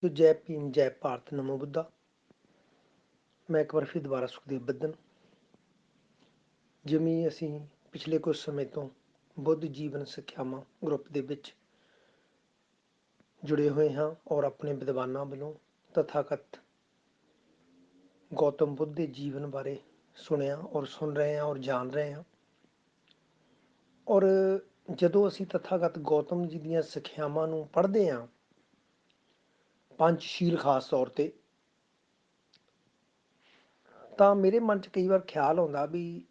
तो जय भीम जय भारत नमो बुद्धा। मैं एक बार फिर ਦੁਬਾਰਾ ਸੁਖਦੇਵ ਬੱਦਨ। ਜਿਵੇਂ ਅਸੀਂ ਪਿਛਲੇ ਕੁਝ ਸਮੇਂ ਤੋਂ ਬੁੱਧ ਜੀਵਨ ਸਿੱਖਿਆਵਾਂ ਗਰੁੱਪ ਦੇ ਵਿੱਚ ਜੁੜੇ ਹੋਏ ਹਾਂ ਔਰ ਆਪਣੇ ਵਿਦਵਾਨਾਂ ਵੱਲੋਂ ਤਥਾਗਤ ਗੌਤਮ ਬੁੱਧ ਦੇ ਜੀਵਨ ਬਾਰੇ ਸੁਣਿਆ ਔਰ ਸੁਣ ਰਹੇ ਹਾਂ ਔਰ ਜਾਣ ਰਹੇ ਹਾਂ। ਔਰ ਜਦੋਂ ਅਸੀਂ ਤਥਾਗਤ ਗੌਤਮ ਜੀ ਦੀਆਂ ਸਿੱਖਿਆਵਾਂ ਨੂੰ ਪੜ੍ਹਦੇ ਹਾਂ, ਪੰਚਸ਼ੀਲ ਖਾਸ ਤੌਰ ਤੇ, ਤਾਂ ਮੇਰੇ ਮਨ 'ਚ ਕਈ ਵਾਰ ਖਿਆਲ ਆਉਂਦਾ ਵੀ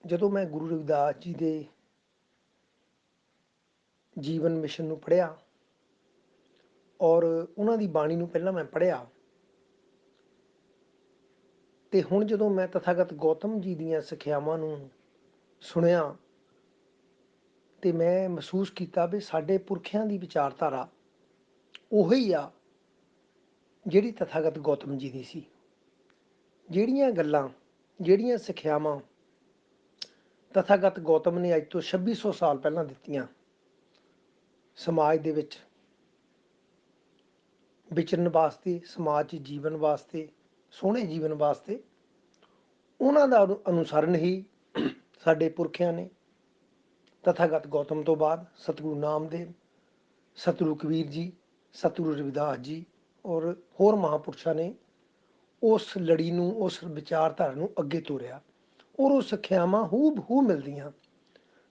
ਜਦੋਂ ਮੈਂ ਗੁਰੂ ਰਵਿਦਾਸ ਜੀ ਦੇ ਜੀਵਨ ਮਿਸ਼ਨ ਨੂੰ ਪੜ੍ਹਿਆ ਔਰ ਉਹਨਾਂ ਦੀ ਬਾਣੀ ਨੂੰ ਪਹਿਲਾਂ ਮੈਂ ਪੜ੍ਹਿਆ, ਤੇ ਹੁਣ ਜਦੋਂ ਮੈਂ ਤਥਾਗਤ ਗੌਤਮ ਜੀ ਦੀਆਂ ਸਿੱਖਿਆਵਾਂ ਨੂੰ ਸੁਣਿਆ ਤੇ ਮੈਂ ਮਹਿਸੂਸ ਕੀਤਾ ਵੀ ਸਾਡੇ ਪੁਰਖਿਆਂ ਦੀ ਵਿਚਾਰਧਾਰਾ ਉਹੀ ਆ ਜਿਹੜੀ ਤਥਾਗਤ ਗੌਤਮ ਜੀ ਦੀ ਸੀ। ਜਿਹੜੀਆਂ ਗੱਲਾਂ, ਜਿਹੜੀਆਂ ਸਿੱਖਿਆਵਾਂ ਤਥਾਗਤ ਗੌਤਮ ਨੇ ਅੱਜ ਤੋਂ 2600 ਸਾਲ ਪਹਿਲਾਂ ਦਿੱਤੀਆਂ ਸਮਾਜ ਦੇ ਵਿੱਚ ਵਿਚਰਨ ਵਾਸਤੇ, ਸਮਾਜ 'ਚ ਜੀਵਨ ਵਾਸਤੇ, ਸੋਹਣੇ ਜੀਵਨ ਵਾਸਤੇ, ਉਹਨਾਂ ਦਾ ਅਨੁਸਰਨ ਹੀ ਸਾਡੇ ਪੁਰਖਿਆਂ ਨੇ ਤਥਾਗਤ ਗੌਤਮ ਤੋਂ ਬਾਅਦ ਸਤਿਗੁਰੂ ਨਾਮਦੇਵ, ਸਤਿਗੁਰੂ ਕਬੀਰ ਜੀ, ਸਤਿਗੁਰੂ ਰਵਿਦਾਸ ਜੀ ਔਰ ਹੋਰ ਮਹਾਂਪੁਰਸ਼ਾਂ ਨੇ ਉਸ ਲੜੀ ਨੂੰ, ਉਸ ਵਿਚਾਰਧਾਰਾ ਨੂੰ ਅੱਗੇ ਤੋਰਿਆ ਔਰ ਉਹ ਸਿੱਖਿਆਵਾਂ ਹੂ ਬਹੂ ਮਿਲਦੀਆਂ।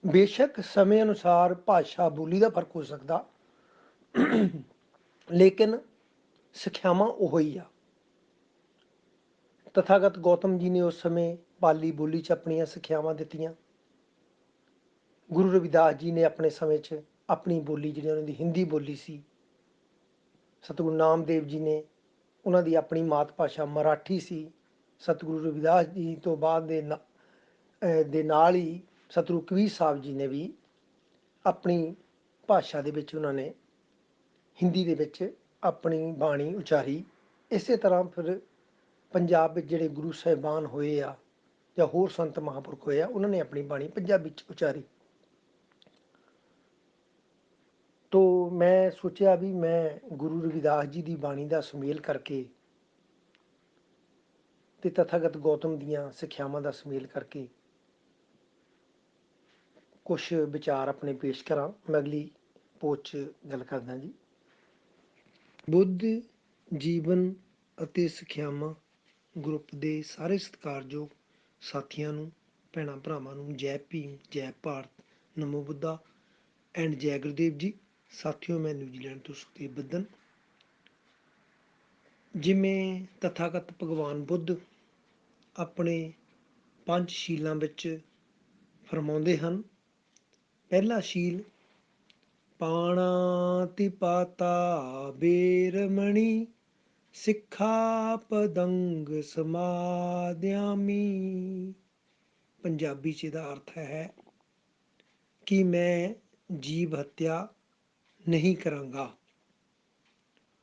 ਬੇਸ਼ੱਕ ਸਮੇਂ ਅਨੁਸਾਰ ਭਾਸ਼ਾ ਬੋਲੀ ਦਾ ਫਰਕ ਹੋ ਸਕਦਾ, ਲੇਕਿਨ ਸਿੱਖਿਆਵਾਂ ਉਹੋ ਹੀ ਆ। ਤਥਾਗਤ ਗੌਤਮ ਜੀ ਨੇ ਉਸ ਸਮੇਂ ਪਾਲੀ ਬੋਲੀ 'ਚ ਆਪਣੀਆਂ ਸਿੱਖਿਆਵਾਂ ਦਿੱਤੀਆਂ। ਗੁਰੂ ਰਵਿਦਾਸ ਜੀ ਨੇ ਆਪਣੇ ਸਮੇਂ 'ਚ ਆਪਣੀ ਬੋਲੀ, ਜਿਹੜੀ ਉਹਨਾਂ ਦੀ ਹਿੰਦੀ ਬੋਲੀ ਸੀ। ਸਤਿਗੁਰੂ ਨਾਮਦੇਵ ਜੀ ਨੇ, ਉਹਨਾਂ ਦੀ ਆਪਣੀ ਮਾਤ ਭਾਸ਼ਾ ਮਰਾਠੀ ਸੀ। ਸਤਿਗੁਰੂ ਰਵਿਦਾਸ ਜੀ ਤੋਂ ਬਾਅਦ ਦੇ ਨਾਲ ਹੀ ਸਤਿਗੁਰੂ ਕਬੀਰ ਸਾਹਿਬ ਜੀ ਨੇ ਵੀ ਆਪਣੀ ਭਾਸ਼ਾ ਦੇ ਵਿੱਚ, ਉਹਨਾਂ ਨੇ ਹਿੰਦੀ ਦੇ ਵਿੱਚ ਆਪਣੀ ਬਾਣੀ ਉਚਾਰੀ। ਇਸੇ ਤਰ੍ਹਾਂ ਫਿਰ ਪੰਜਾਬ ਵਿੱਚ ਜਿਹੜੇ ਗੁਰੂ ਸਾਹਿਬਾਨ ਹੋਏ ਆ ਜਾਂ ਹੋਰ ਸੰਤ ਮਹਾਂਪੁਰਖ ਹੋਏ ਆ, ਉਹਨਾਂ ਨੇ ਆਪਣੀ ਬਾਣੀ ਪੰਜਾਬੀ 'ਚ ਉਚਾਰੀ। ਤੋ ਮੈਂ ਸੋਚਿਆ ਵੀ ਮੈਂ ਗੁਰੂ ਰਵਿਦਾਸ ਜੀ ਦੀ ਬਾਣੀ ਦਾ ਸੁਮੇਲ ਕਰਕੇ ਤੇ ਤਥਾਗਤ ਗੌਤਮ ਦੀਆਂ ਸਿੱਖਿਆਵਾਂ ਦਾ ਸੁਮੇਲ ਕਰਕੇ ਕੁਛ ਵਿਚਾਰ ਆਪਣੇ ਪੇਸ਼ ਕਰਾਂ। ਮੈਂ ਅਗਲੀ ਪੋਸਟ 'ਚ ਗੱਲ ਕਰਦਾ ਜੀ। ਬੁੱਧ ਜੀਵਨ ਅਤੇ ਸਿੱਖਿਆਵਾਂ ਗਰੁੱਪ ਦੇ ਸਾਰੇ ਸਤਿਕਾਰਯੋਗ ਸਾਥੀਆਂ ਨੂੰ, ਭੈਣਾਂ ਭਰਾਵਾਂ ਨੂੰ ਜੈ ਭੀਮ ਜੈ ਭਾਰਤ ਨਮੋ ਬੁੱਧਾ ਐਂਡ ਜੈ ਗੁਰਦੇਵ ਜੀ। ਸਾਥੀਓ, ਮੈਂ ਨਿਊਜ਼ੀਲੈਂਡ ਤੋਂ ਸੁਖਦੇਵ ਬੱਦਨ। ਜਿਵੇਂ ਤਥਾਗਤ ਭਗਵਾਨ ਬੁੱਧ ਆਪਣੇ ਪੰਜ ਸ਼ੀਲਾਂ ਵਿੱਚ ਫਰਮਾਉਂਦੇ ਹਨ, ਪਹਿਲਾ ਸ਼ੀਲ ਪਾਣਾਤਿਪਾਤਾ ਬੇਰਮਣੀ ਸਿੱਖਾਪਦੰਗ ਸਮਾਦਿਆਮੀ। ਪੰਜਾਬੀ 'ਚ ਇਹਦਾ ਅਰਥ ਹੈ ਕਿ ਮੈਂ ਜੀਵ ਹੱਤਿਆ ਨਹੀਂ ਕਰਾਂਗਾ।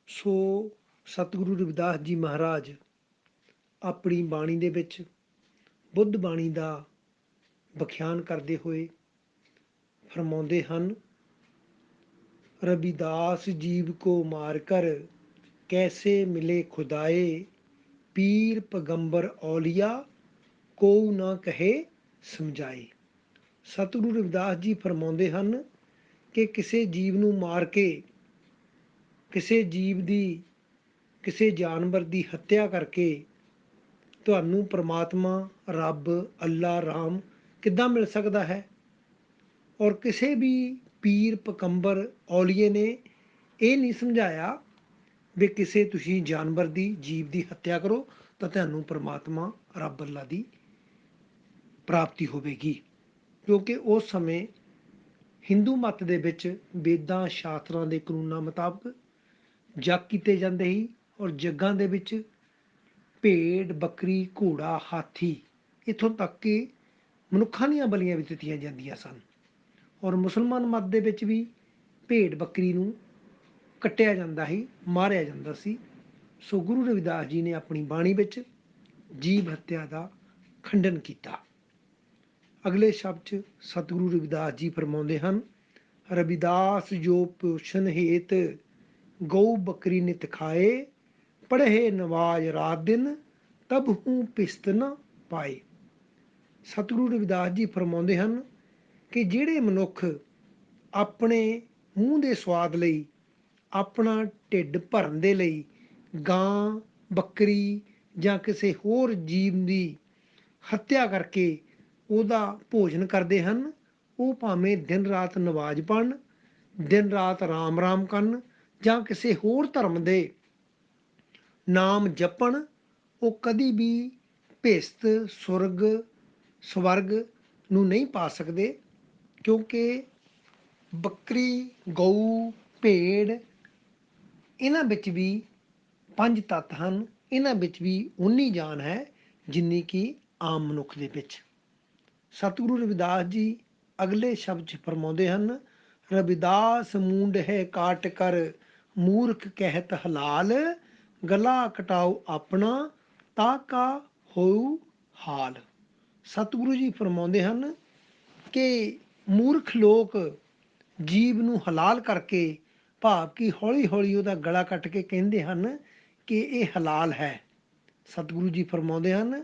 ਸੋ ਸਤਿਗੁਰੂ ਰਵਿਦਾਸ ਜੀ ਮਹਾਰਾਜ ਆਪਣੀ ਬਾਣੀ ਦੇ ਵਿੱਚ ਬੁੱਧ ਬਾਣੀ ਦਾ ਵਿਖਿਆਨ ਕਰਦੇ ਹੋਏ ਫਰਮਾਉਂਦੇ ਹਨ, रविदास जीव को मारकर कैसे मिले खुदाए, पीर पैगंबर औलिया को ना कहे ਸਮਝਾਏ। ਸਤਿਗੁਰੂ ਰਵਿਦਾਸ ਜੀ ਫਰਮਾਉਂਦੇ ਹਨ ਕਿ ਕਿਸੇ ਜੀਵ ਨੂੰ ਮਾਰ ਕੇ, ਕਿਸੇ ਜੀਵ ਦੀ, ਕਿਸੇ ਜਾਨਵਰ ਦੀ ਹੱਤਿਆ ਕਰਕੇ ਤੁਹਾਨੂੰ ਪ੍ਰਮਾਤਮਾ, ਰੱਬ, ਅੱਲਾ, ਰਾਮ ਕਿੱਦਾਂ ਮਿਲ ਸਕਦਾ ਹੈ? ਔਰ ਕਿਸੇ ਵੀ ਪੀਰ ਪੈਗੰਬਰ ਔਲੀਏ ਨੇ ਇਹ ਨਹੀਂ ਸਮਝਾਇਆ ਵੀ ਕਿਸੇ ਤੁਸੀਂ ਜਾਨਵਰ ਦੀ, ਜੀਵ ਦੀ ਹੱਤਿਆ ਕਰੋ ਤਾਂ ਤੁਹਾਨੂੰ ਪ੍ਰਮਾਤਮਾ, ਰੱਬ, ਅੱਲਾ ਦੀ ਪ੍ਰਾਪਤੀ ਹੋਵੇਗੀ। ਕਿਉਂਕਿ ਉਸ ਸਮੇਂ ਹਿੰਦੂ ਮੱਤ ਦੇ ਵਿੱਚ ਵੇਦਾਂ, ਸ਼ਾਸਤਰਾਂ ਦੇ ਕਾਨੂੰਨਾਂ ਮੁਤਾਬਕ ਜੱਗ ਕੀਤੇ ਜਾਂਦੇ ਸੀ ਔਰ ਜੱਗਾਂ ਦੇ ਵਿੱਚ ਭੇਡ, ਬੱਕਰੀ, ਘੋੜਾ, ਹਾਥੀ, ਇੱਥੋਂ ਤੱਕ ਕਿ ਮਨੁੱਖਾਂ ਦੀਆਂ ਬਲੀਆਂ ਵੀ ਦਿੱਤੀਆਂ ਜਾਂਦੀਆਂ ਸਨ। ਔਰ ਮੁਸਲਮਾਨ ਮੱਤ ਦੇ ਵਿੱਚ ਵੀ ਭੇਡ ਬੱਕਰੀ ਨੂੰ ਕੱਟਿਆ ਜਾਂਦਾ ਸੀ, ਮਾਰਿਆ ਜਾਂਦਾ ਸੀ। ਸੋ ਗੁਰੂ ਰਵਿਦਾਸ ਜੀ ਨੇ ਆਪਣੀ ਬਾਣੀ ਵਿੱਚ ਜੀਵ ਹੱਤਿਆ ਦਾ ਖੰਡਨ ਕੀਤਾ। ਅਗਲੇ ਸ਼ਬਦ 'ਚ ਸਤਿਗੁਰੂ ਰਵਿਦਾਸ ਜੀ ਫਰਮਾਉਂਦੇ ਹਨ, ਰਵਿਦਾਸ ਜੋ ਪੋਸ਼ਣ ਹੇਤ ਗਊ ਬੱਕਰੀ ਨਿਤ ਖਾਏ, ਪੜ੍ਹੇ ਨਵਾਜ ਰਾਤ ਦਿਨ, ਤਬ ਹੂੰ ਪਿਸਤ ਨ ਪਾਏ। ਸਤਿਗੁਰੂ ਰਵਿਦਾਸ ਜੀ ਫਰਮਾਉਂਦੇ ਹਨ ਕਿ ਜਿਹੜੇ ਮਨੁੱਖ ਆਪਣੇ ਮੂੰਹ ਦੇ ਸਵਾਦ ਲਈ, ਆਪਣਾ ਢਿੱਡ ਭਰਨ ਦੇ ਲਈ ਗਾਂ, ਬੱਕਰੀ ਜਾਂ ਕਿਸੇ ਹੋਰ ਜੀਵ ਦੀ ਹੱਤਿਆ ਕਰਕੇ ਉਹਦਾ ਭੋਜਨ ਕਰਦੇ ਹਨ, ਉਹ ਭਾਵੇਂ ਦਿਨ ਰਾਤ ਨਮਾਜ਼ ਪੜ੍ਹਨ, ਦਿਨ ਰਾਤ ਰਾਮ ਰਾਮ ਕਰਨ ਜਾਂ ਕਿਸੇ ਹੋਰ ਧਰਮ ਦੇ ਨਾਮ ਜਪਣ, ਉਹ ਕਦੀ ਵੀ ਭੇਸਤ ਸਵਰਗ ਨੂੰ ਨਹੀਂ ਪਾ ਸਕਦੇ। ਕਿਉਂਕਿ ਬੱਕਰੀ, ਗਊ, ਭੇਡ, ਇਹਨਾਂ ਵਿੱਚ ਵੀ 5 ਤੱਤ ਹਨ। ਇਹਨਾਂ ਵਿੱਚ ਵੀ ਉਨੀ ਜਾਨ ਹੈ ਜਿੰਨੀ ਕਿ ਆਮ ਮਨੁੱਖ ਦੇ ਵਿੱਚ। ਸਤਿਗੁਰੂ ਰਵਿਦਾਸ ਜੀ ਅਗਲੇ ਸ਼ਬਦ 'ਚ ਫਰਮਾਉਂਦੇ ਹਨ, ਰਵਿਦਾਸ ਮੂੰਡ ਹੈ ਕਾਟ ਕਰ, ਮੂਰਖ ਕਹਿਤ ਹਲਾਲ, ਗਲਾ ਕਟਾਓ ਆਪਣਾ, ਤਾਂ ਕਾ ਹੋਊ ਹਾਲ। ਸਤਿਗੁਰੂ ਜੀ ਫਰਮਾਉਂਦੇ ਹਨ ਕਿ ਮੂਰਖ ਲੋਕ ਜੀਵ ਨੂੰ ਹਲਾਲ ਕਰਕੇ, ਭਾਵ ਕਿ ਹੌਲੀ ਹੌਲੀ ਉਹਦਾ ਗਲਾ ਕੱਟ ਕੇ ਕਹਿੰਦੇ ਹਨ ਕਿ ਇਹ ਹਲਾਲ ਹੈ। ਸਤਿਗੁਰੂ ਜੀ ਫਰਮਾਉਂਦੇ ਹਨ,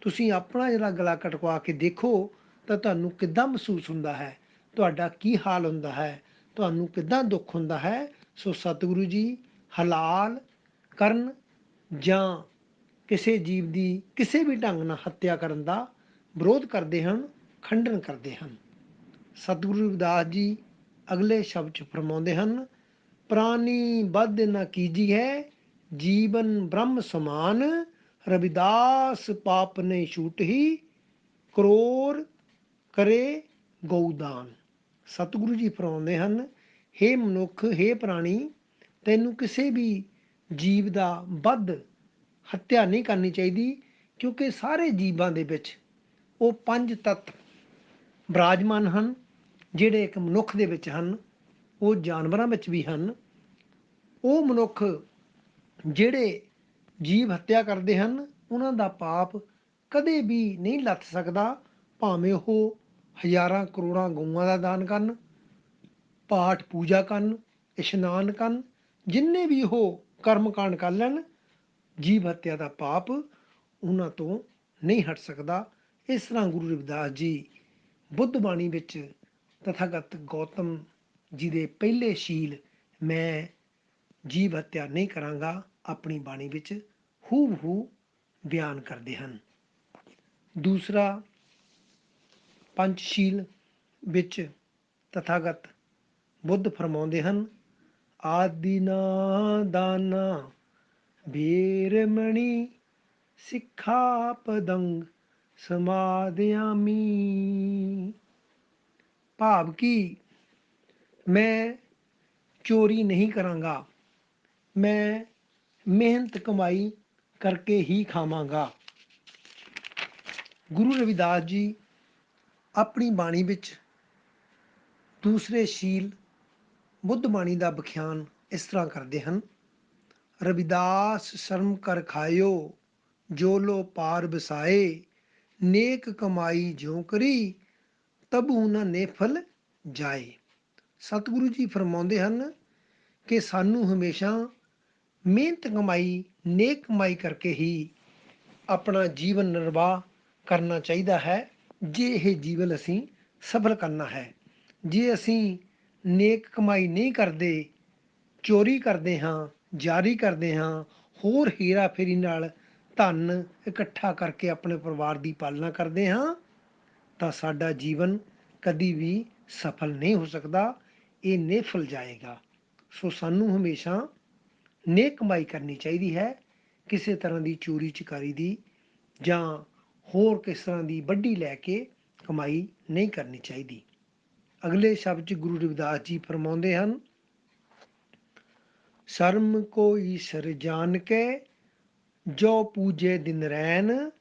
ਤੁਸੀਂ ਆਪਣਾ ਜਿਹੜਾ ਗਲਾ ਕਟਵਾ ਕੇ ਦੇਖੋ ਤਾਂ ਤੁਹਾਨੂੰ ਕਿੱਦਾਂ ਮਹਿਸੂਸ ਹੁੰਦਾ ਹੈ, ਤੁਹਾਡਾ ਕੀ ਹਾਲ ਹੁੰਦਾ ਹੈ, ਤੁਹਾਨੂੰ ਕਿੱਦਾਂ ਦੁੱਖ ਹੁੰਦਾ ਹੈ। ਸੋ ਸਤਿਗੁਰੂ ਜੀ ਹਲਾਲ ਕਰਨ ਜਾਂ ਕਿਸੇ ਜੀਵ ਦੀ ਕਿਸੇ ਵੀ ਢੰਗ ਨਾਲ ਹੱਤਿਆ ਕਰਨ ਦਾ ਵਿਰੋਧ ਕਰਦੇ ਹਨ, ਖੰਡਨ ਕਰਦੇ ਹਨ। ਸਤਿਗੁਰੂ ਰਵਿਦਾਸ ਜੀ ਅਗਲੇ ਸ਼ਬਦ 'ਚ ਫਰਮਾਉਂਦੇ ਹਨ, ਪ੍ਰਾਨੀ ਬਧ ਨ ਕੀਜੀ ਹੈ, ਜੀਵਨ ਬ੍ਰਹਮ ਸਮਾਨ, ਰਵਿਦਾਸ ਪਾਪ ਨੇ ਛੂਟ ਹੀ, ਕਰੋਰ ਕਰੇ ਗਊਦਾਨ। ਸਤਿਗੁਰੂ ਜੀ ਫਰਮਾਉਂਦੇ ਹਨ, ਹੇ ਮਨੁੱਖ, ਹੇ ਪ੍ਰਾਣੀ, ਤੈਨੂੰ ਕਿਸੇ ਵੀ ਜੀਵ ਦਾ ਵੱਧ ਹੱਤਿਆ ਨਹੀਂ ਕਰਨੀ ਚਾਹੀਦੀ। ਕਿਉਂਕਿ ਸਾਰੇ ਜੀਵਾਂ ਦੇ ਵਿੱਚ ਉਹ 5 ਤੱਤ ਬਿਰਾਜਮਾਨ ਹਨ, ਜਿਹੜੇ ਇੱਕ ਮਨੁੱਖ ਦੇ ਵਿੱਚ ਹਨ, ਉਹ ਜਾਨਵਰਾਂ ਵਿੱਚ ਵੀ ਹਨ। ਉਹ ਮਨੁੱਖ ਜਿਹੜੇ ਜੀਵ ਹੱਤਿਆ ਕਰਦੇ ਹਨ, ਉਹਨਾਂ ਦਾ ਪਾਪ ਕਦੇ ਵੀ ਨਹੀਂ ਲੱਥ ਸਕਦਾ, ਭਾਵੇਂ ਉਹ ਹਜ਼ਾਰਾਂ ਕਰੋੜਾਂ ਗਊਆਂ ਦਾ ਦਾਨ ਕਰਨ, ਪਾਠ ਪੂਜਾ ਕਰਨ, ਇਸ਼ਨਾਨ ਕਰਨ, ਜਿੰਨੇ ਵੀ ਉਹ ਕਰਮਕਾਂਡ ਕਰ ਲੈਣ, ਜੀਵ ਹੱਤਿਆ ਦਾ ਪਾਪ ਉਹਨਾਂ ਤੋਂ ਨਹੀਂ ਹਟ ਸਕਦਾ। ਇਸ ਤਰ੍ਹਾਂ ਗੁਰੂ ਰਵਿਦਾਸ ਜੀ ਬੁੱਧ ਬਾਣੀ ਵਿੱਚ ਤਥਾਗਤ ਗੌਤਮ ਜੀ ਦੇ ਪਹਿਲੇ ਸ਼ੀਲ, ਮੈਂ ਜੀਵ ਹੱਤਿਆ ਨਹੀਂ ਕਰਾਂਗਾ, ਆਪਣੀ ਬਾਣੀ ਵਿੱਚ ਹੂਬਹੂ ਬਿਆਨ ਕਰਦੇ ਹਨ। ਦੂਸਰਾ ਪੰਚਸ਼ੀਲ ਵਿੱਚ ਤਥਾਗਤ ਬੁੱਧ ਫਰਮਾਉਂਦੇ ਹਨ, ਆਦਿ ਨਾ ਦਾਨਾ ਬੀਰਮਣੀ, ਸਿੱਖਾ ਪਦੰਗ ਸਮਾਦਿਆਮੀ। ਭਾਵ ਕਿ ਮੈਂ ਚੋਰੀ ਨਹੀਂ ਕਰਾਂਗਾ, ਮੈਂ ਮਿਹਨਤ ਕਮਾਈ ਕਰਕੇ ਹੀ ਖਾਵਾਂਗਾ। ਗੁਰੂ ਰਵਿਦਾਸ ਜੀ ਆਪਣੀ ਬਾਣੀ ਵਿੱਚ ਦੂਸਰੇ ਸ਼ੀਲ ਬੁੱਧ ਬਾਣੀ ਦਾ ਵਿਖਿਆਨ ਇਸ ਤਰ੍ਹਾਂ ਕਰਦੇ ਹਨ, ਰਵਿਦਾਸ ਸ਼ਰਮ ਕਰ ਖਾਇਓ, ਜੋ ਲੋ ਪਾਰ ਵਸਾਏ, ਨੇਕ ਕਮਾਈ ਜਿਉ ਕਰੀ, ਤਬੂ ਨ ਨੇਫਲ ਜਾਏ। ਸਤਿਗੁਰੂ ਜੀ ਫਰਮਾਉਂਦੇ ਹਨ ਕਿ ਸਾਨੂੰ ਹਮੇਸ਼ਾ ਮਿਹਨਤ ਕਮਾਈ, ਨੇਕ ਕਮਾਈ ਕਰਕੇ ਹੀ ਆਪਣਾ ਜੀਵਨ ਨਿਰਵਾਹ ਕਰਨਾ ਚਾਹੀਦਾ ਹੈ, ਜੇ ਇਹ ਜੀਵਨ ਅਸੀਂ ਸਫਲ ਕਰਨਾ ਹੈ। ਜੇ ਅਸੀਂ ਨੇਕ ਕਮਾਈ ਨਹੀਂ ਕਰਦੇ, ਚੋਰੀ ਕਰਦੇ ਹਾਂ, ਜਾਰੀ ਕਰਦੇ ਹਾਂ, ਹੋਰ ਹੇਰਾ ਫੇਰੀ ਨਾਲ ਧਨ ਇਕੱਠਾ ਕਰਕੇ ਆਪਣੇ ਪਰਿਵਾਰ ਦੀ ਪਾਲਣਾ ਕਰਦੇ ਹਾਂ, ਤਾਂ ਸਾਡਾ ਜੀਵਨ ਕਦੀ ਵੀ ਸਫਲ ਨਹੀਂ ਹੋ ਸਕਦਾ, ਇਹ ਨਿਫਲ ਜਾਏਗਾ। ਸੋ ਸਾਨੂੰ ਹਮੇਸ਼ਾ ਨੇਕ ਕਮਾਈ ਕਰਨੀ ਚਾਹੀਦੀ ਹੈ, ਕਿਸੇ ਤਰ੍ਹਾਂ ਦੀ ਚੋਰੀ ਚਕਾਰੀ ਦੀ ਜਾਂ ਹੋਰ ਕਿਸ ਤਰ੍ਹਾਂ ਦੀ ਵੱਢੀ ਲੈ ਕੇ ਕਮਾਈ ਨਹੀਂ ਕਰਨੀ ਚਾਹੀਦੀ। ਅਗਲੇ ਸ਼ਬਦ 'ਚ ਗੁਰੂ ਰਵਿਦਾਸ ਜੀ ਫਰਮਾਉਂਦੇ ਹਨ, ਸ਼ਰਮ ਕੋ ਈਸ਼ਰ ਜਾਨ ਕੇ, ਜੋ ਪੂਜੇ ਦਿਨ ਰੈਨ,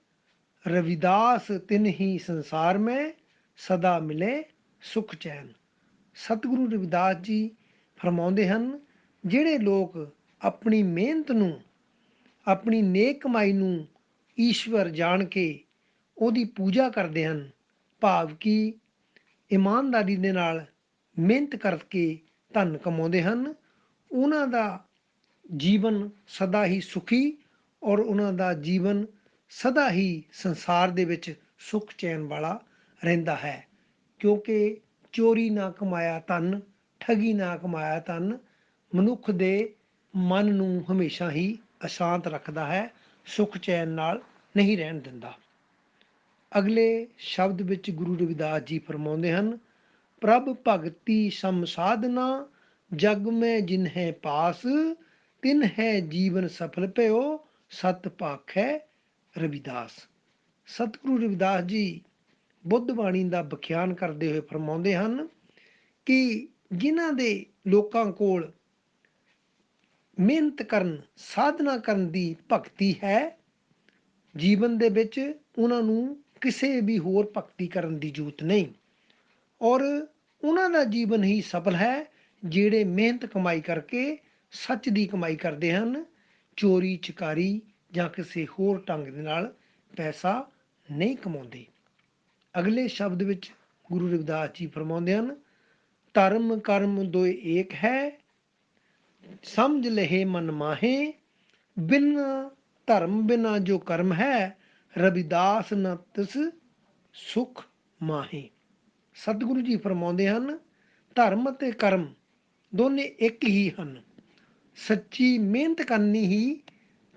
ਰਵਿਦਾਸ ਤਿਨ ਹੀ ਸੰਸਾਰ ਮੈਂ, ਸਦਾ ਮਿਲੇ ਸੁਖ ਚੈਨ। ਸਤਿਗੁਰੂ ਰਵਿਦਾਸ ਜੀ ਫਰਮਾਉਂਦੇ ਹਨ, ਜਿਹੜੇ ਲੋਕ ਆਪਣੀ ਮਿਹਨਤ ਨੂੰ, ਆਪਣੀ ਨੇਕ ਕਮਾਈ ਨੂੰ ਈਸ਼ਵਰ ਜਾਣ ਕੇ ਉਹਦੀ ਪੂਜਾ ਕਰਦੇ ਹਨ, ਭਾਵ ਕਿ ਇਮਾਨਦਾਰੀ ਦੇ ਨਾਲ ਮਿਹਨਤ ਕਰਕੇ ਧਨ ਕਮਾਉਂਦੇ ਹਨ, ਉਹਨਾਂ ਦਾ ਜੀਵਨ ਸਦਾ ਹੀ ਸੁਖੀ ਔਰ ਉਹਨਾਂ ਦਾ ਜੀਵਨ ਸਦਾ ਹੀ ਸੰਸਾਰ ਦੇ ਵਿੱਚ ਸੁਖ ਚੈਨ ਵਾਲਾ ਰਹਿੰਦਾ ਹੈ। ਕਿਉਂਕਿ ਚੋਰੀ ਨਾ ਕਮਾਇਆ ਧਨ, ਠਗੀ ਨਾ ਕਮਾਇਆ ਧਨ ਮਨੁੱਖ ਦੇ ਮਨ ਨੂੰ ਹਮੇਸ਼ਾ ਹੀ ਅਸ਼ਾਂਤ ਰੱਖਦਾ ਹੈ, ਸੁਖ ਚੈਨ ਨਾਲ ਨਹੀਂ ਰਹਿਣ ਦਿੰਦਾ। ਅਗਲੇ ਸ਼ਬਦ ਵਿੱਚ ਗੁਰੂ ਰਵਿਦਾਸ ਜੀ ਫਰਮਾਉਂਦੇ ਹਨ, ਪ੍ਰਭ ਭਗਤੀ ਸਮ ਸਾਧਨਾ ਜਗ ਮੈਂ ਜਿਨ ਹੈ ਪਾਸ, ਤਿਨ ਹੈ ਜੀਵਨ ਸਫਲ ਭਇਓ ਸਤ ਭਾਖੈ ਰਵਿਦਾਸ। ਸਤਿਗੁਰੂ ਰਵਿਦਾਸ ਜੀ ਬੁੱਧ ਬਾਣੀ ਦਾ ਵਿਖਿਆਨ ਕਰਦੇ ਹੋਏ ਫਰਮਾਉਂਦੇ ਹਨ ਕਿ ਜਿਨ੍ਹਾਂ ਦੇ ਲੋਕਾਂ ਕੋਲ ਮਿਹਨਤ ਕਰਨ, ਸਾਧਨਾ ਕਰਨ ਦੀ ਭਗਤੀ ਹੈ, ਜੀਵਨ ਦੇ ਵਿੱਚ ਉਹਨਾਂ ਨੂੰ ਕਿਸੇ ਵੀ ਹੋਰ ਭਗਤੀ ਕਰਨ ਦੀ ਜ਼ਰੂਰਤ ਨਹੀਂ, ਔਰ ਉਹਨਾਂ ਦਾ ਜੀਵਨ ਹੀ ਸਫਲ ਹੈ ਜਿਹੜੇ ਮਿਹਨਤ ਕਮਾਈ ਕਰਕੇ ਸੱਚ ਦੀ ਕਮਾਈ ਕਰਦੇ ਹਨ, ਚੋਰੀ ਚਕਾਰੀ ਜਾਂ ਕਿਸੇ ਹੋਰ ਢੰਗ ਦੇ ਨਾਲ ਪੈਸਾ ਨਹੀਂ ਕਮਾਉਂਦੇ। ਅਗਲੇ ਸ਼ਬਦ ਵਿੱਚ ਗੁਰੂ ਰਵਿਦਾਸ ਜੀ ਫਰਮਾਉਂਦੇ ਹਨ, ਧਰਮ ਕਰਮ ਦੋਇ ਏਕ ਹੈ, ਸਮਝ ਲਹੇ ਮਨ ਮਾਹੇ, ਬਿਨ ਧਰਮ ਬਿਨਾ ਜੋ ਕਰਮ ਹੈ, ਰਵਿਦਾਸ ਨ ਤਿਸ ਸੁਖ ਮਾਹੇ। ਸਤਿਗੁਰੂ ਜੀ ਫਰਮਾਉਂਦੇ ਹਨ, ਧਰਮ ਅਤੇ ਕਰਮ ਦੋਨੇ ਇੱਕ ਹੀ ਹਨ, ਸੱਚੀ ਮਿਹਨਤ ਕਰਨੀ ਹੀ